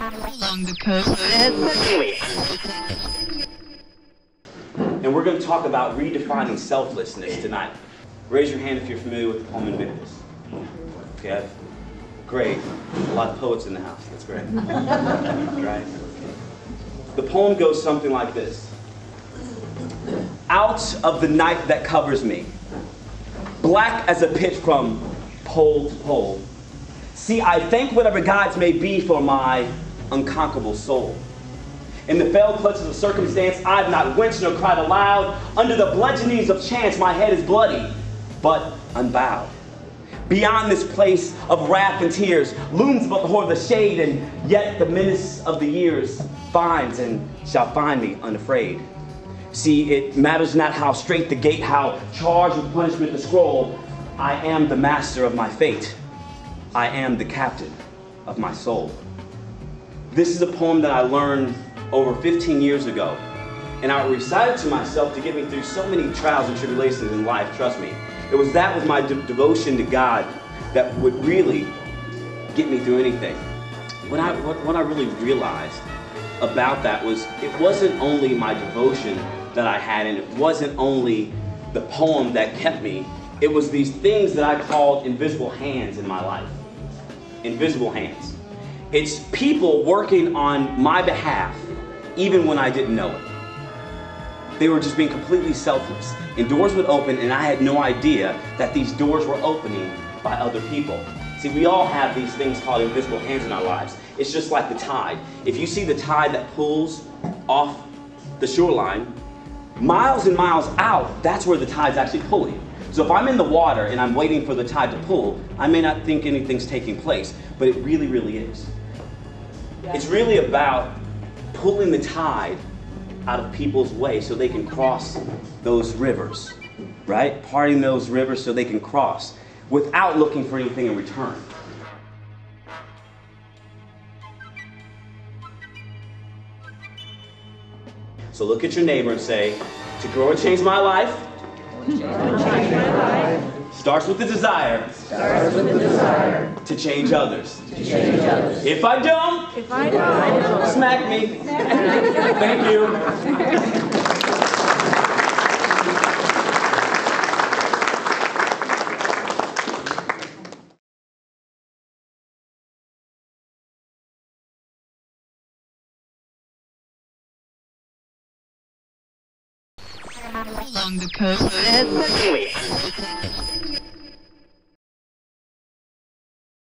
Along the coast. And we're going to talk about redefining selflessness tonight. Raise your hand if you're familiar with the poem Invictus. Okay, great. A lot of poets in the house. That's great. Right? The poem goes something like this. Out of the night that covers me, black as a pit from pole to pole, see, I thank whatever gods may be for my unconquerable soul. In the fell clutches of circumstance, I've not winced nor cried aloud. Under the bludgeonings of chance, my head is bloody, but unbowed. Beyond this place of wrath and tears looms but the horror of the shade, and yet the menace of the years finds and shall find me unafraid. See, it matters not how straight the gate, how charged with punishment the scroll. I am the master of my fate. I am the captain of my soul. This is a poem that I learned over 15 years ago, and I recited to myself to get me through so many trials and tribulations in life, trust me. It was that with my devotion to God that would really get me through anything. What I really realized about that was it wasn't only my devotion that I had, and it wasn't only the poem that kept me, it was these things that I called invisible hands in my life. Invisible hands. It's people working on my behalf even when I didn't know it. They were just being completely selfless. And doors would open, and I had no idea that these doors were opening by other people. See, we all have these things called invisible hands in our lives. It's just like the tide. If you see the tide that pulls off the shoreline, miles and miles out, that's where the tide's actually pulling. So if I'm in the water and I'm waiting for the tide to pull, I may not think anything's taking place, but it really, really is. It's really about pulling the tide out of people's way so they can cross those rivers, right? Parting those rivers so they can cross without looking for anything in return. So look at your neighbor and say, to grow and change my life, starts with the desire, to change others. If I don't, smack me. Thank you. Along the coast.